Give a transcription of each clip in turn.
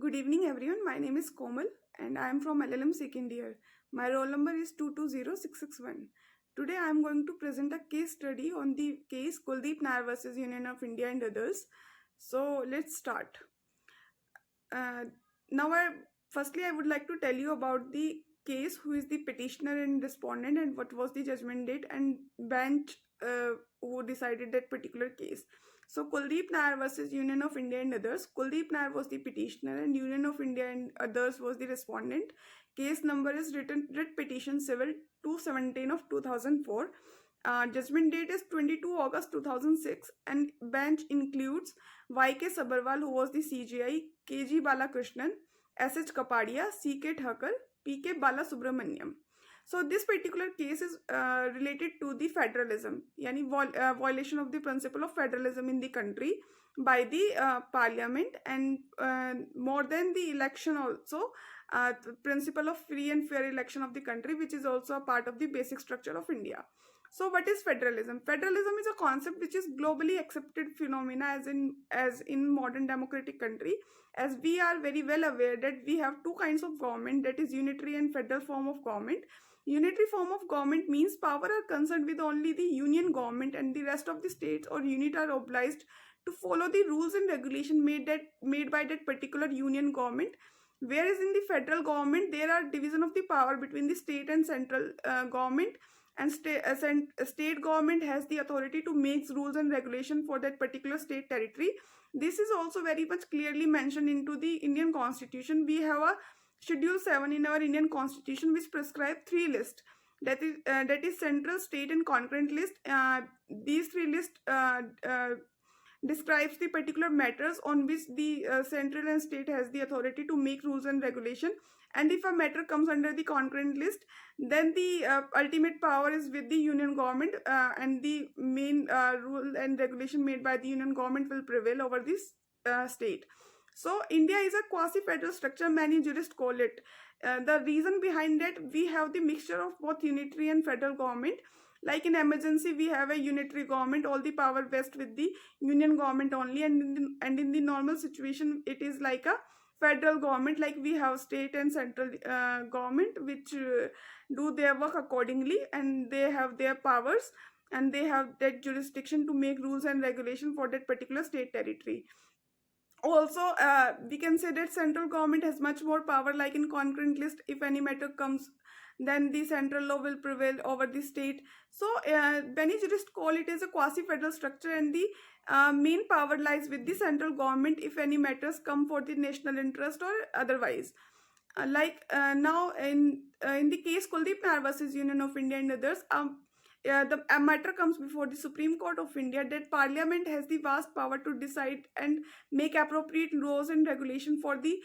Good evening, everyone. My name is Komal and I am from LLM second year. My roll number is 220661. Today I am going to present a case study on the case Kuldeep Nair versus Union of India and others. So let's start. Uh, now, firstly, I would like to tell you about the case, who is the petitioner and respondent, and what was the judgment date and bench who decided that particular case. So, Kuldeep Nair versus Union of India and others. Kuldeep Nair was the petitioner, and Union of India and others was the respondent. Case number is writ petition civil 217 of 2004. Judgment date is 22 August 2006, and bench includes Y.K. Sabharwal, who was the CJI, K.G. Balakrishnan, S.H. Kapadia, C.K. Thakur, P.K. Balasubramaniam. So this particular case is related to the federalism, yani violation of the principle of federalism in the country by the parliament, and more than the election also, the principle of free and fair election of the country, which is also a part of the basic structure of India. So what is federalism? Federalism is a concept which is globally accepted phenomena as in modern democratic country. As we are very well aware that we have two kinds of government, that is unitary and federal form of government. Unitary form of government means power are concerned with only the union government, and the rest of the states or unit are obliged to follow the rules and regulation made by that particular union government. Whereas in the federal government there are division of the power between the state and central government, and state government has the authority to make rules and regulation for that particular state territory. This is also very much clearly mentioned into the Indian Constitution. We have a Schedule 7 in our Indian Constitution which prescribe three lists. That is central, state and concurrent list. These three lists describes the particular matters on which the central and state has the authority to make rules and regulation. And if a matter comes under the concurrent list, then the ultimate power is with the union government, and the main rule and regulation made by the union government will prevail over this state. So India is a quasi-federal structure, many jurists call it. The reason behind that, we have the mixture of both unitary and federal government. Like in emergency, we have a unitary government, all the power vests with the union government only, and in the normal situation, it is like a federal government, like we have state and central government which do their work accordingly, and they have their powers and they have that jurisdiction to make rules and regulation for that particular state territory. Also, we can say that central government has much more power, like in concurrent list, if any matter comes, then the central law will prevail over the state. So many jurists call it as a quasi-federal structure, and the main power lies with the central government if any matters come for the national interest or otherwise. Now in the case Kuldeep Nair versus Union of India and others, the matter comes before the Supreme Court of India that Parliament has the vast power to decide and make appropriate laws and regulation for the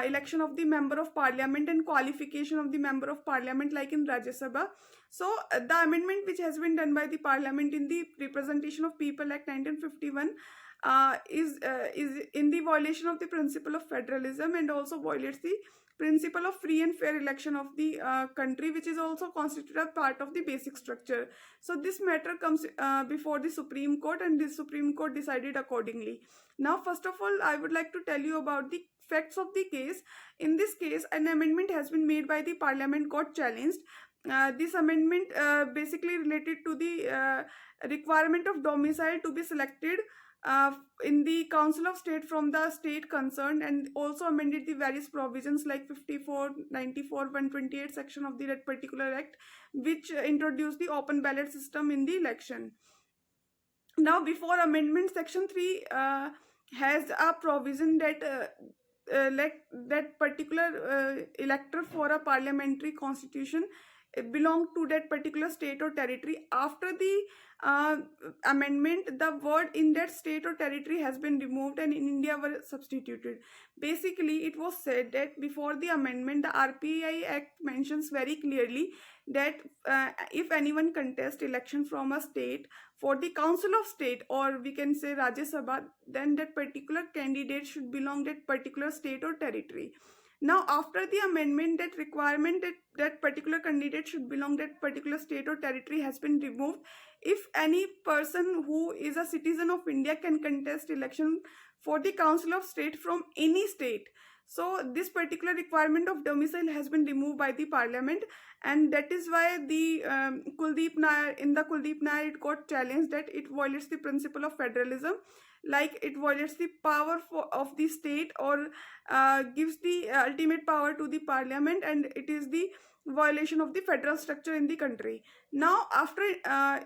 election of the Member of Parliament and qualification of the Member of Parliament, like in Rajya Sabha. So the amendment which has been done by the Parliament in the Representation of People Act 1951 is in the violation of the principle of federalism, and also violates the principle of free and fair election of the country, which is also constituted a part of the basic structure. So this matter comes before the Supreme Court, and the Supreme Court decided accordingly. Now, first of all, I would like to tell you about the facts of the case. In this case, an amendment has been made by the Parliament, got challenged. This amendment basically related to the requirement of domicile to be selected in the Council of State from the state concerned, and also amended the various provisions like 54, 94, 128 section of that particular act, which introduced the open ballot system in the election. Now, before amendment, section 3 has a provision that that particular elector for a parliamentary constitution belong to that particular state or territory. After the amendment, the word in that state or territory has been removed and in India were substituted. Basically, it was said that before the amendment, the RPI Act mentions very clearly that if anyone contests election from a state for the Council of State, or we can say Rajya Sabha, then that particular candidate should belong that particular state or territory. Now, after the amendment, that requirement that particular candidate should belong that particular state or territory has been removed. If any person who is a citizen of India can contest election for the Council of State from any state, So this particular requirement of domicile has been removed by the parliament, and that is why the Kuldeep Nair, in the Kuldeep Nair, it got challenged that it violates the principle of federalism, like it violates the power of the state, or gives the ultimate power to the parliament, and it is the violation of the federal structure in the country. Now, after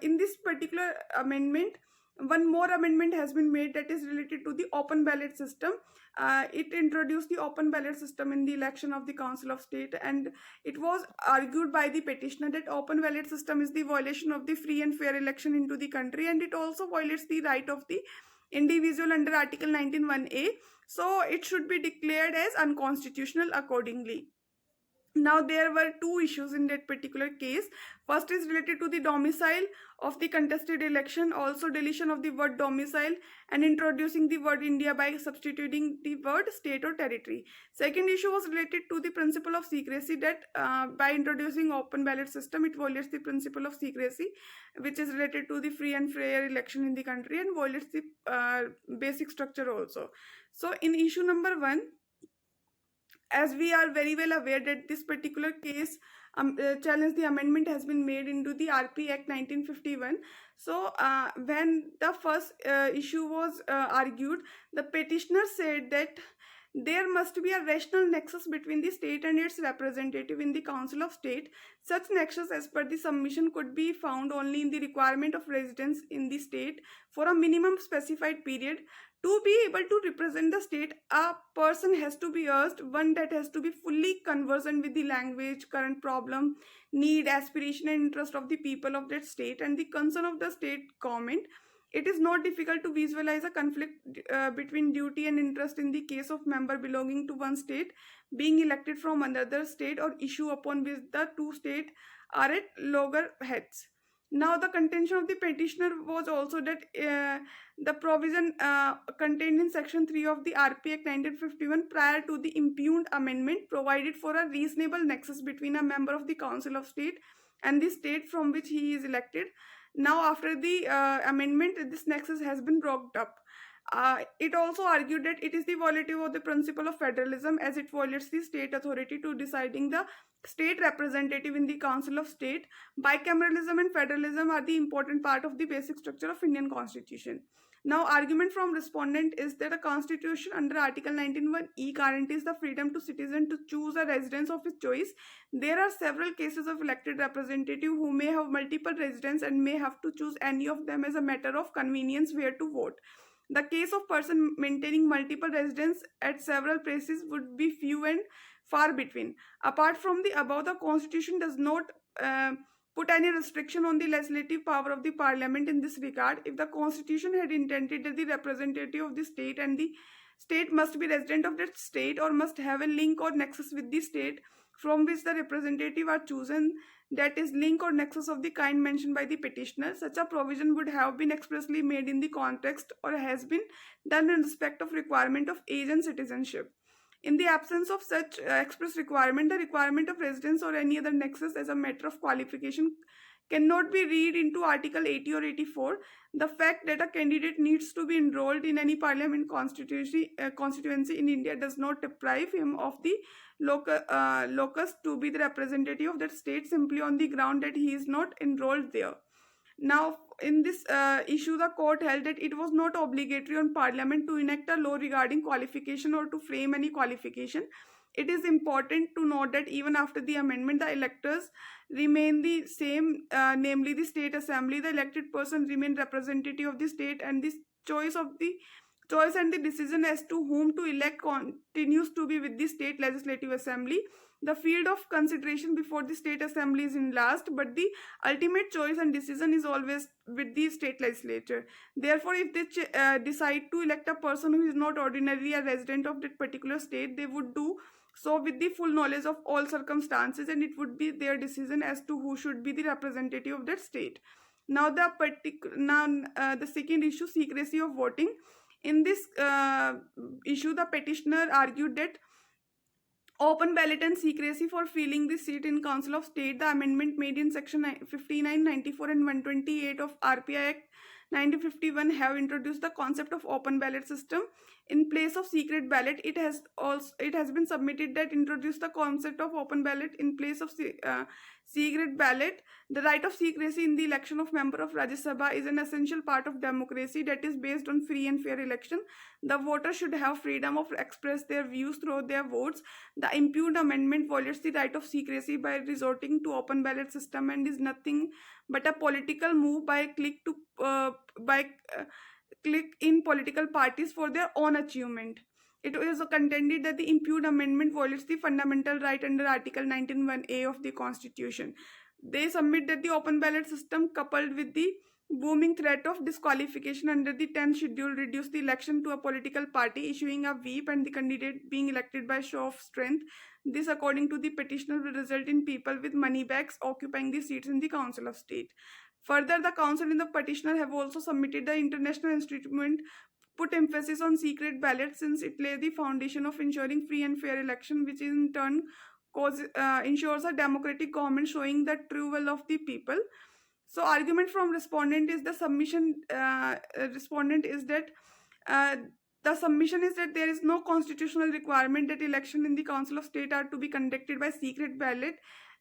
in this particular amendment, one more amendment has been made that is related to the open ballot system. It introduced the open ballot system in the election of the Council of State, and it was argued by the petitioner that open ballot system is the violation of the free and fair election into the country, and it also violates the right of the individual under Article 19(1)(a). So it should be declared as unconstitutional accordingly. Now, there were two issues in that particular case. First is related to the domicile of the contested election, also deletion of the word domicile and introducing the word India by substituting the word state or territory. Second issue was related to the principle of secrecy, that by introducing open ballot system, it violates the principle of secrecy, which is related to the free and fair election in the country, and violates the basic structure also. So in issue number 1, as we are very well aware that this particular case challenge the amendment has been made into the RP Act 1951. So when the first issue was argued, the petitioner said that there must be a rational nexus between the state and its representative in the Council of State. Such nexus, as per the submission, could be found only in the requirement of residence in the state for a minimum specified period. To be able to represent the state, a person has to be asked, one that has to be fully conversant with the language, current problem, need, aspiration and interest of the people of that state and the concern of the state government. It is not difficult to visualize a conflict between duty and interest in the case of member belonging to one state being elected from another state, or issue upon which the two states are at loggerheads. Now, the contention of the petitioner was also that the provision contained in Section 3 of the RP Act 1951 prior to the impugned amendment provided for a reasonable nexus between a member of the Council of State and the state from which he is elected. Now, after the amendment, this nexus has been broken up. It also argued that it is the violative of the principle of federalism, as it violates the state authority to deciding the state representative in the Council of State. Bicameralism and federalism are the important part of the basic structure of Indian Constitution. Now, argument from respondent is that a constitution under Article 19(1)(e) guarantees the freedom to citizen to choose a residence of his choice. There are several cases of elected representative who may have multiple residents and may have to choose any of them as a matter of convenience where to vote. The case of person maintaining multiple residence at several places would be few and far between. Apart from the above, the Constitution does not put any restriction on the legislative power of the Parliament in this regard. If the Constitution had intended that the representative of the state and the state must be resident of that state, or must have a link or nexus with the state from which the representative are chosen, that is, link or nexus of the kind mentioned by the petitioner, such a provision would have been expressly made in the context, or has been done in respect of requirement of age and citizenship. In the absence of such express requirement, the requirement of residence or any other nexus as a matter of qualification cannot be read into Article 80 or 84. The fact that a candidate needs to be enrolled in any parliament constituency in India does not deprive him of the locus to be the representative of that state simply on the ground that he is not enrolled there. Now, in this issue, the court held that it was not obligatory on Parliament to enact a law regarding qualification or to frame any qualification. It is important to note that even after the amendment, the electors remain the same, namely the State Assembly. The elected person remain representative of the state, and the choice and the decision as to whom to elect continues to be with the State Legislative Assembly. The field of consideration before the State Assembly is enlarged, but the ultimate choice and decision is always with the state legislature. Therefore, if they decide to elect a person who is not ordinarily a resident of that particular state, they would do so with the full knowledge of all circumstances, and it would be their decision as to who should be the representative of that state. Now, the second issue, secrecy of voting. In this issue, the petitioner argued that open ballot and secrecy for filling the seat in Council of State, the amendment made in Section 59, 94 and 128 of RPI Act 1951 have introduced the concept of open ballot system, in place of secret ballot. It has been submitted that introduce the concept of open ballot in place of secret ballot. The right of secrecy in the election of member of Rajya Sabha is an essential part of democracy that is based on free and fair election. The voter should have freedom of express their views through their votes. The impugned amendment violates the right of secrecy by resorting to open ballot system and is nothing but a political move by click in political parties for their own achievement. It is contended that the impugned amendment violates the fundamental right under Article 19(1)(a) of the Constitution. They submit that the open ballot system, coupled with the booming threat of disqualification under the 10th schedule, reduce the election to a political party issuing a whip and the candidate being elected by show of strength. This, according to the petitioner, will result in people with money bags occupying the seats in the Council of State. Further, the council and the petitioner have also submitted the international instrument put emphasis on secret ballot since it lay the foundation of ensuring free and fair election, which in turn ensures a democratic government showing the true will of the people. So, argument from respondent is the submission is that there is no constitutional requirement that election in the Council of State are to be conducted by secret ballot,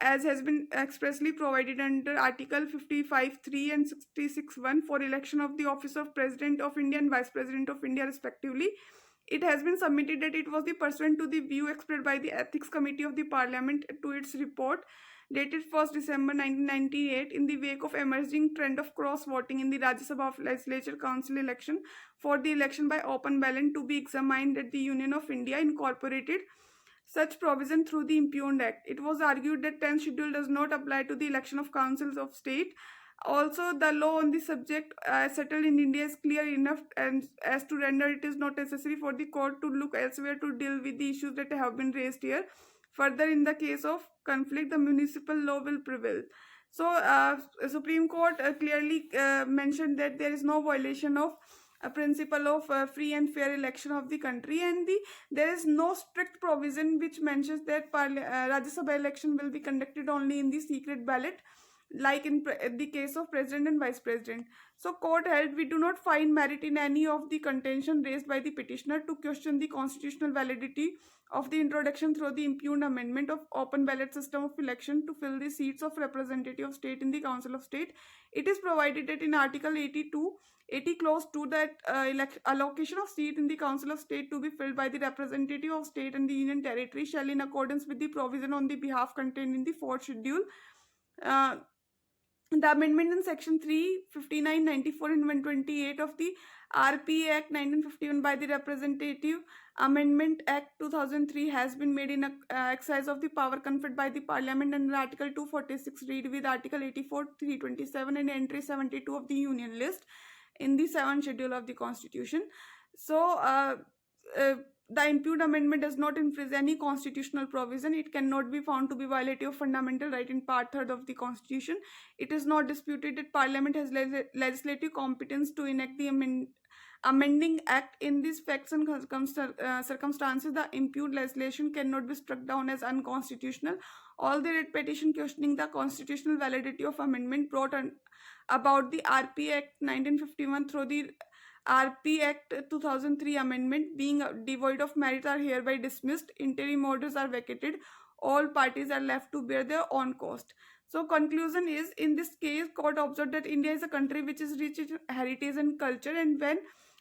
as has been expressly provided under Article 55(3) and 66(1) for election of the office of President of India and Vice President of India respectively. It has been submitted that it was the pursuant to the view expressed by the Ethics Committee of the Parliament to its report dated 1st December 1998 in the wake of emerging trend of cross voting in the Rajya Sabha of Legislature Council election for the election by open ballot to be examined that the Union of India incorporated such provision through the Impugned Act. It was argued that 10th schedule does not apply to the election of councils of state. Also, the law on the subject settled in India is clear enough and as to render it is not necessary for the court to look elsewhere to deal with the issues that have been raised here. Further, in the case of conflict, the municipal law will prevail. So, Supreme Court clearly mentioned that there is no violation of a principle of free and fair election of the country, and there is no strict provision which mentions that Rajya Sabha election will be conducted only in the secret ballot, like in the case of president and vice president. So, court held we do not find merit in any of the contention raised by the petitioner to question the constitutional validity of the introduction through the impugned amendment of open ballot system of election to fill the seats of representative of state in the Council of State. It is provided that in Article 80 clause 2 that allocation of seat in the Council of State to be filled by the representative of state and the union territory shall, in accordance with the provision on the behalf contained in the 4th schedule, the amendment in section 3, 59, 94 and 128 of the RPA Act 1951 by the Representative Amendment Act 2003 has been made in exercise of the power conferred by the Parliament under Article 246 read with Article 84, 327 and Entry 72 of the Union List in the 7th schedule of the Constitution. So, the impugned amendment does not infringe any constitutional provision. It cannot be found to be violative of fundamental right in Part 3rd of the Constitution. It is not disputed that Parliament has legislative competence to enact the amending act. In these facts and circumstances, the impugned legislation cannot be struck down as unconstitutional. All the writ petition questioning the constitutional validity of amendment brought about the RP Act 1951 through the RP Act 2003 amendment being devoid of merit are hereby dismissed. Interim orders are vacated. All parties are left to bear their own cost. So, conclusion is, in this case, court observed that India is a country which is rich in heritage and culture, and when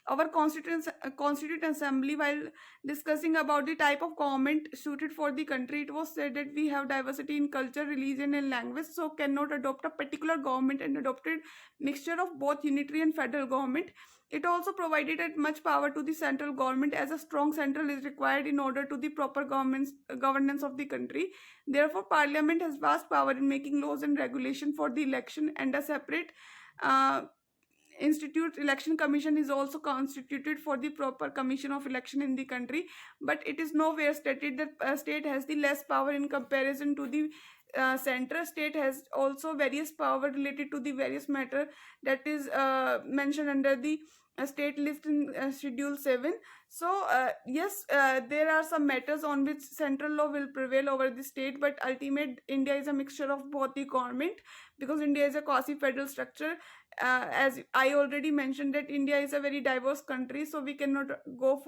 our Constituent Assembly, while discussing about the type of government suited for the country, it was said that we have diversity in culture, religion and language, so cannot adopt a particular government and adopted mixture of both unitary and federal government. It also provided much power to the central government, as a strong central is required in order to the proper governance of the country. Therefore, Parliament has vast power in making laws and regulation for the election, and a separate Institute Election Commission is also constituted for the proper commission of election in the country, but it is nowhere stated that state has the less power in comparison to the center. State has also various power related to the various matter that is mentioned under the state list in Schedule 7. So, yes, there are some matters on which central law will prevail over the state, but ultimate India is a mixture of both the government, because India is a quasi-federal structure. As I already mentioned that India is a very diverse country, so we cannot go for